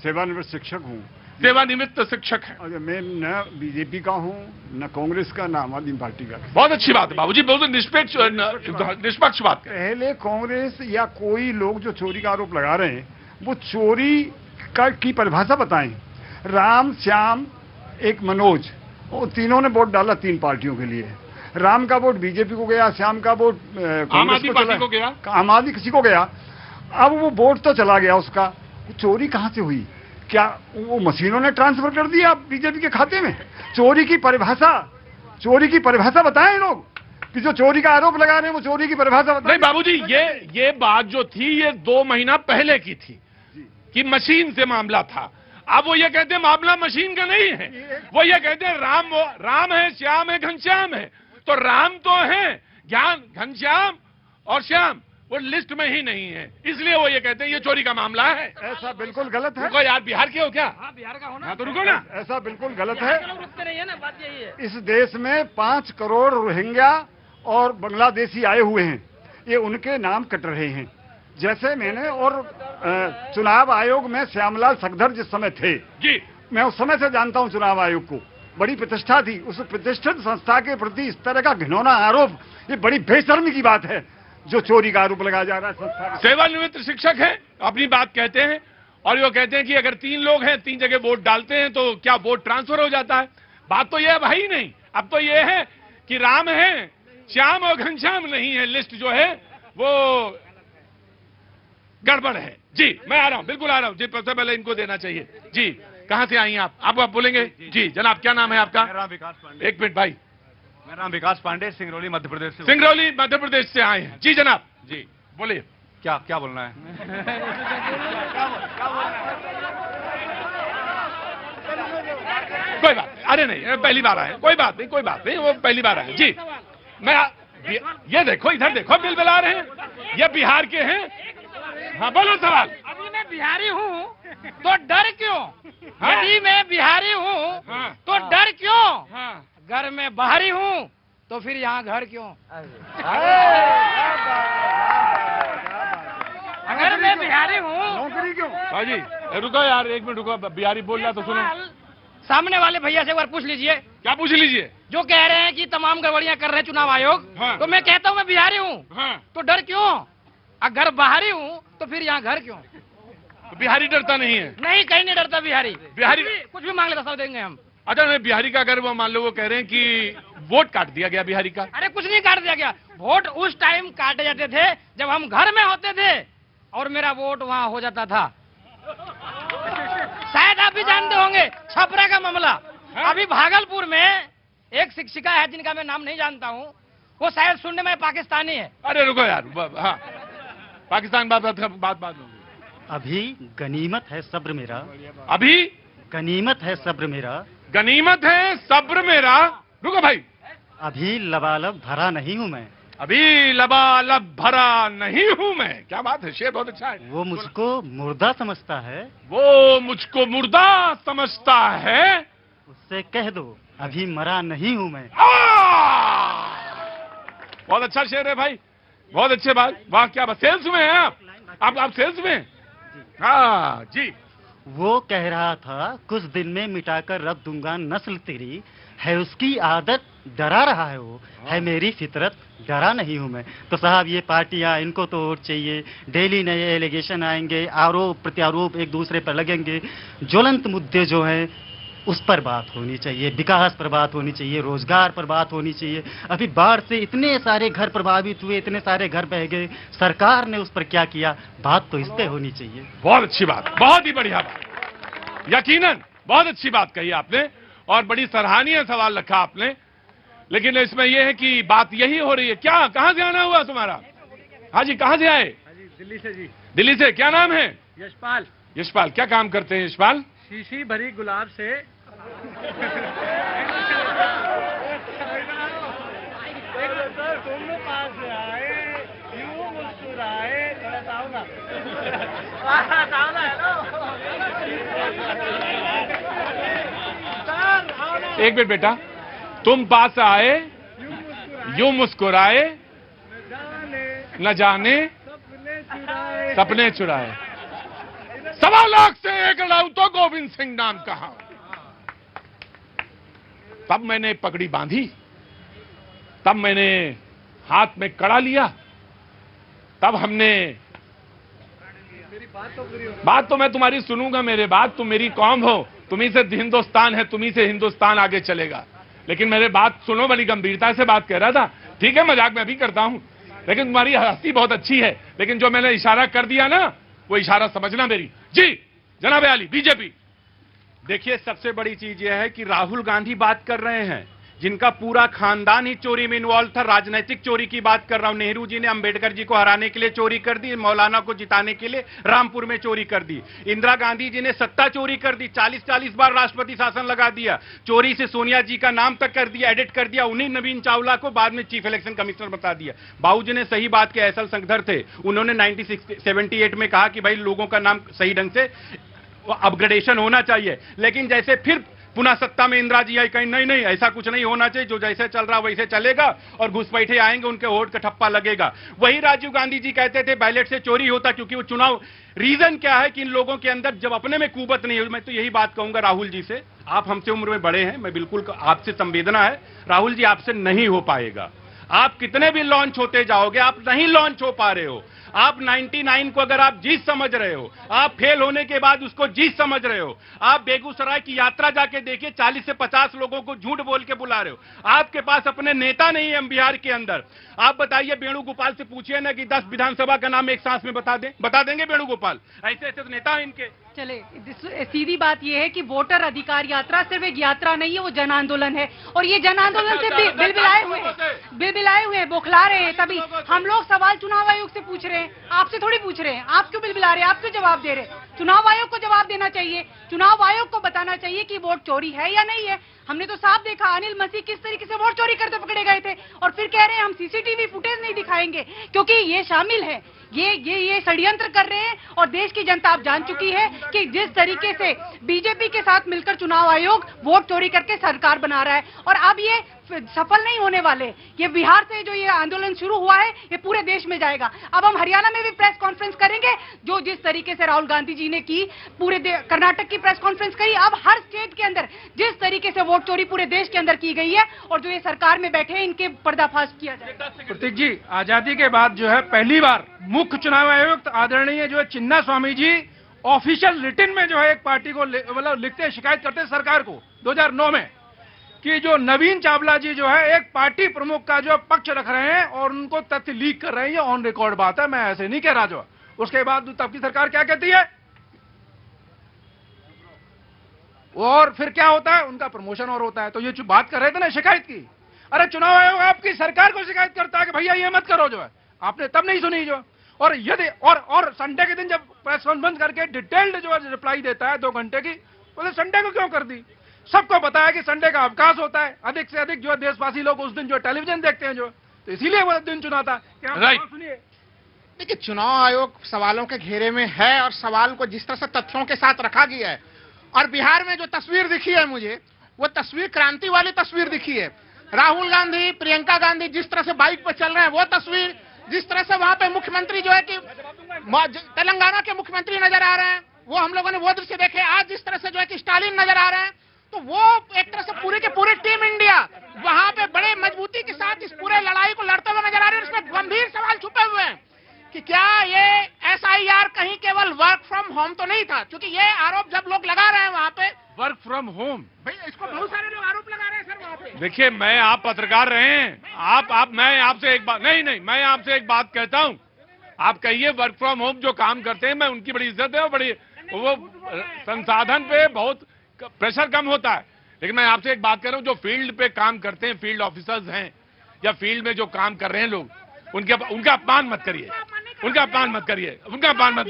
सेवानिवृत्त शिक्षक हूँ। सेवानिवृत्त शिक्षक है। और मैं न बीजेपी का हूँ, न कांग्रेस का, न आम आदमी पार्टी का। बहुत अच्छी बात है बाबूजी, बहुत निष्पक्ष बात है। पहले कांग्रेस या कोई लोग जो चोरी का आरोप लगा रहे हैं, वो चोरी की परिभाषा बताएं। राम, श्याम, एक मनोज, वो तीनों ने वोट डाला 3 पार्टियों के लिए। राम का वोट बीजेपी को गया, श्याम का वोट आम आदमी पार्टी को गया, आम आदमी किसी को गया। अब वो वोट तो चला गया उसका, चोरी कहां से हुई? क्या वो मशीनों ने ट्रांसफर कर दिया बीजेपी के खाते में? चोरी की परिभाषा बताएं लोग कि जो चोरी का आरोप लगा रहे हैं वो चोरी की परिभाषा बताएं। नहीं बाबूजी, ये बात जो थी ये 2 महीना पहले की थी कि मशीन से मामला था। अब वो ये कहते हैं मामला मशीन का नहीं है, वो ये कहते हैं राम है, श्याम है, घनश्याम है। तो राम तो है, घनश्याम और श्याम वो लिस्ट में ही नहीं है, इसलिए वो ये कहते हैं ये चोरी का मामला है। ऐसा बिल्कुल गलत है। रुको यार, बिहार के हो क्या? हाँ, बिहार का होना। हाँ तो रुको ना। ऐसा बिल्कुल गलत है। रुकते नहीं है ना, बात यही है। इस देश में 5 करोड़ रोहिंग्या और बांग्लादेशी आए हुए हैं, ये उनके नाम कट रहे हैं। जैसे मैंने और चुनाव आयोग में श्यामलाल सखधर जिस समय थे जी, मैं उस समय से जानता हूं चुनाव आयोग को, बड़ी प्रतिष्ठा थी। उस प्रतिष्ठित संस्था के प्रति इस तरह का घिनौना आरोप, ये बड़ी बेशर्मी की बात है जो चोरी का आरोप लगाया जा रहा है संस्था। सेवानिवृत्त शिक्षक है, अपनी बात कहते हैं और वो कहते हैं कि अगर 3 लोग हैं, 3 जगह वोट डालते हैं तो क्या वोट ट्रांसफर हो जाता है? बात तो ये है भाई नहीं, अब तो ये है कि राम है, श्याम और घनश्याम नहीं है, लिस्ट जो है वो गड़बड़ है। जी मैं आ रहा हूं, बिल्कुल आ रहा हूं जी, सबसे पहले इनको देना चाहिए। जी कहां से आई हैं आप बोलेंगे? जी जनाब, क्या नाम है आपका? मेरा विकास पांडे। एक मिनट भाई। मेरा नाम विकास पांडे, सिंगरौली मध्य प्रदेश से। सिंगरौली मध्य प्रदेश से आए हैं। जी जनाब, जी बोलिए। क्या बोलना है? कोई बात नहीं, अरे नहीं पहली बार आए, कोई बात नहीं, वो पहली बार आए। जी ये देखो, इधर देखो, बिल बिला रहे हैं, ये बिहार के हैं। हाँ बोलो सवाल। अभी मैं बिहारी हूँ तो डर क्यों? यदि मैं बिहारी हूँ तो डर क्यों? घर में बाहरी हूँ तो फिर यहाँ घर क्यों? अगर मैं बिहारी हूँ नौकरी क्यों? जी रुको यार, 1 मिनट रुको, बिहारी बोल रहा तो सुनो। सामने वाले भैया से एक बार पूछ लीजिए। क्या पूछ लीजिए? जो कह रहे हैं कि तमाम गड़बड़ियां कर रहे हैं चुनाव आयोग, हाँ। तो मैं कहता हूँ मैं बिहारी हूँ तो डर क्यों? अगर बाहरी हूँ तो फिर यहाँ घर क्यों? तो बिहारी डरता नहीं है? नहीं, कहीं नहीं डरता बिहारी। बिहारी कुछ भी मांग लेता सब देंगे हम। अच्छा नहीं, बिहारी का अगर वो मान लो वो कह रहे हैं कि वोट काट दिया गया बिहारी का। अरे कुछ नहीं काट दिया गया, वोट उस टाइम काटे जाते थे जब हम घर में होते थे और मेरा वोट वहाँ हो जाता था। शायद आप भी जानते होंगे छपरा का मामला। अभी भागलपुर में एक शिक्षिका है जिनका मैं नाम नहीं जानता हूँ, वो शायद सुनने में पाकिस्तानी है। अरे रुको यार, हाँ पाकिस्तान बात होगी। अभी गनीमत है सब्र मेरा, अभी गनीमत है सब्र मेरा, गनीमत है सब्र मेरा। रुको भाई। अभी लबालब भरा नहीं हूँ मैं, अभी लबालब भरा नहीं हूँ मैं। क्या बात है, शेर बहुत अच्छा है। वो मुझको मुर्दा समझता है, वो मुझको मुर्दा समझता है, उससे कह दो अभी मरा नहीं हूँ मैं। बहुत अच्छा शेर है भाई, बहुत अच्छे बात। वाह क्या बात, सेल्स में हैं आप सेल्स में? हाँ जी। वो कह रहा था कुछ दिन में मिटाकर रख दूंगा नस्ल तेरी, है उसकी आदत डरा रहा है, वो है मेरी फितरत डरा नहीं हूं मैं। तो साहब ये पार्टियां, इनको तो वोट चाहिए, डेली नए एलिगेशन आएंगे, आरोप प्रत्यारोप एक दूसरे पर लगेंगे। ज्वलंत मुद्दे जो हैं उस पर बात होनी चाहिए, विकास पर बात होनी चाहिए, रोजगार पर बात होनी चाहिए। अभी बाढ़ से इतने सारे घर प्रभावित हुए, इतने सारे घर बह गए, सरकार ने उस पर क्या किया, बात तो इस पे होनी चाहिए। बहुत अच्छी बात, बहुत ही बढ़िया बात, यकीनन बहुत अच्छी बात कही आपने और बड़ी सराहनीय सवाल रखा आपने। लेकिन इसमें यह है कि बात यही हो रही है। क्या, कहां से आना हुआ तुम्हारा? हाँ जी, कहां से आए? दिल्ली से जी। दिल्ली से। क्या नाम है? यशपाल। यशपाल, क्या काम करते हैं यशपाल? शीशी भरी गुलाब से तुम पास आए, यूं मुस्कुराए, थोड़ा ताऊ ना। एक मिनट बेटा, तुम पास आए यूं मुस्कुराए, न जाने सपने चुराए। 1.25 लाख से 1 लड़ाऊं तो गोविंद सिंह नाम कहा। तब मैंने पगड़ी बांधी, तब मैंने हाथ में कड़ा लिया, तब हमने बात तो मैं तुम्हारी सुनूंगा, मेरे बात, तुम मेरी कौम हो, तुम्ही से हिंदुस्तान है, तुम्ही से हिंदुस्तान आगे चलेगा। लेकिन मेरे बात सुनो, बड़ी गंभीरता से बात कह रहा था। ठीक है, मजाक मैं भी करता हूं, लेकिन तुम्हारी हंसी बहुत अच्छी है, लेकिन जो मैंने इशारा कर दिया ना, वो इशारा समझना मेरी। जी जनाब आली, बीजेपी। देखिए, सबसे बड़ी चीज यह है कि राहुल गांधी बात कर रहे हैं जिनका पूरा खानदान ही चोरी में इन्वॉल्व था। राजनीतिक चोरी की बात कर रहा हूं। नेहरू जी ने अंबेडकर जी को हराने के लिए चोरी कर दी, मौलाना को जिताने के लिए रामपुर में चोरी कर दी। इंदिरा गांधी जी ने सत्ता चोरी कर दी, 40-40 बार राष्ट्रपति शासन लगा दिया। चोरी से सोनिया जी का नाम तक कर दिया, एडिट कर दिया। उन्हीं नवीन चावला को बाद में चीफ इलेक्शन कमिश्नर बता दिया। बाबूजी ने सही बात के असल संगठर थे। उन्होंने 1978 में कहा कि भाई लोगों का नाम सही ढंग से अपग्रेडेशन होना चाहिए। लेकिन जैसे फिर पुनः सत्ता में इंदिरा जी आई, कहीं नहीं नहीं ऐसा कुछ नहीं होना चाहिए, जो जैसे चल रहा वैसे चलेगा, और घुसपैठे आएंगे, उनके वोट का ठप्पा लगेगा। वही राजीव गांधी जी कहते थे बैलेट से चोरी होता, क्योंकि वो चुनाव, रीजन क्या है कि इन लोगों के अंदर जब अपने में कुवत नहीं है। मैं तो यही बात कहूंगा राहुल जी से, आप हमसे उम्र में बड़े हैं, मैं बिल्कुल आपसे संवेदना है, राहुल जी आपसे नहीं हो पाएगा। आप कितने भी लॉन्च होते जाओगे, आप नहीं लॉन्च हो पा रहे हो। आप 99 को अगर आप जीत समझ रहे हो, आप फेल होने के बाद उसको जीत समझ रहे हो। आप बेगूसराय की यात्रा जाके देखिए, 40 से 50 लोगों को झूठ बोल के बुला रहे हो। आपके पास अपने नेता नहीं है बिहार के अंदर। आप बताइए, वेणुगोपाल से पूछिए ना कि 10 विधानसभा का नाम एक सांस में बता देंगे वेणुगोपाल? ऐसे ऐसे तो नेता है इनके। चले, सीधी बात यह है कि वोटर अधिकार यात्रा सिर्फ एक यात्रा नहीं है, वो जन आंदोलन है। और ये जन आंदोलन से बिलबिलाए हुए बौखला रहे हैं। तभी हम लोग सवाल चुनाव आयोग से पूछ रहे हैं, आपसे थोड़ी पूछ रहे हैं। आप क्यों बिलबिला रहे हैं? आप क्यों जवाब दे रहे हैं? चुनाव आयोग को जवाब देना चाहिए। चुनाव आयोग को बताना चाहिए कि वोट चोरी है या नहीं है। हमने तो साफ देखा अनिल मसीह किस तरीके से वोट चोरी करते पकड़े गए थे, और फिर कह रहे हैं हम सीसीटीवी फुटेज नहीं दिखाएंगे, क्योंकि ये शामिल है, ये षड्यंत्र कर रहे हैं। और देश की जनता अब जान चुकी है कि जिस तरीके से बीजेपी के साथ मिलकर चुनाव आयोग वोट चोरी करके सरकार बना रहा है, और अब ये सफल नहीं होने वाले। ये बिहार से जो ये आंदोलन शुरू हुआ है, ये पूरे देश में जाएगा। अब हम हरियाणा में भी प्रेस कॉन्फ्रेंस करेंगे, जो जिस तरीके से राहुल गांधी जी ने की, पूरे कर्नाटक की प्रेस कॉन्फ्रेंस करी। अब हर स्टेट के अंदर जिस तरीके से वोट चोरी पूरे देश के अंदर की गई है, और जो ये सरकार में बैठे हैं, इनके पर्दाफाश किया जाएगा। प्रतीक जी, आजादी के बाद जो है पहली बार मुख्य चुनाव आयुक्त आदरणीय जो है चिन्ना स्वामी जी ऑफिशियल रिटन में जो है एक पार्टी को मतलब लिखते शिकायत करते सरकार को 2009 में कि जो नवीन चावला जी जो है एक पार्टी प्रमुख का जो पक्ष रख रहे हैं और उनको तथ्य लीक कर रहे हैं। ये ऑन रिकॉर्ड बात है, मैं ऐसे नहीं कह रहा। जो उसके बाद तब की सरकार क्या कहती है, और फिर क्या होता है, उनका प्रमोशन और होता है। तो ये जो बात कर रहे थे ना शिकायत की, अरे चुनाव आयोग आपकी सरकार को शिकायत करता है कि भैया ये मत करो, जो है आपने तब नहीं सुनी। जो और यदि और संडे के दिन जब प्रेस कॉन्फ्रेंस करके डिटेल्ड जो है रिप्लाई देता है 2 घंटे की, बोले संडे को क्यों कर दी? सबको पता है कि संडे का अवकाश होता है, अधिक से अधिक जो है देशवासी लोग उस दिन जो टेलीविजन देखते हैं, जो तो इसीलिए वो दिन चुना था। क्या सुनिए, देखिए चुनाव आयोग सवालों के घेरे में है, और सवाल को जिस तरह से तथ्यों के साथ रखा गया है, और बिहार में जो तस्वीर दिखी है मुझे, वो तस्वीर क्रांति वाली तस्वीर दिखी है। राहुल गांधी, प्रियंका गांधी जिस तरह से बाइक पर चल रहे हैं, वो तस्वीर, जिस तरह से वहां पे मुख्यमंत्री जो है कि तेलंगाना के मुख्यमंत्री नजर आ रहे हैं, वो हम लोगों ने वो दृश्य देखे। आज जिस तरह से जो है कि स्टालिन नजर आ रहे हैं, तो वो एक तरह से पूरे के पूरे टीम इंडिया वहां पे बड़े मजबूती के साथ इस पूरे लड़ाई को लड़ते हुए नजर आ रहे हैं। इसमें गंभीर सवाल छुपे हुए हैं कि क्या ये SIR कहीं केवल वर्क फ्रॉम होम तो नहीं था, क्योंकि ये आरोप जब लोग लगा रहे हैं वहां पे वर्क फ्रॉम होम, भाई इसको बहुत सारे लोग आरोप लगा रहे हैं सर वहां पे। देखिए, मैं आप पत्रकार रहे हैं, मैं आपसे एक बात नहीं, मैं आपसे एक बात कहता हूं। आप कहिए वर्क फ्रॉम होम जो काम करते हैं, मैं उनकी बड़ी इज्जत है, और बड़ी वो संसाधन पे बहुत प्रेशर कम होता है। लेकिन मैं आपसे एक बात कर रहा हूं, जो फील्ड पे काम करते हैं, फील्ड ऑफिसर्स हैं या फील्ड में जो काम कर रहे हैं लोग, उनका अपमान मत करिए, उनका अपमान मत करिए, उनका अपमान मत।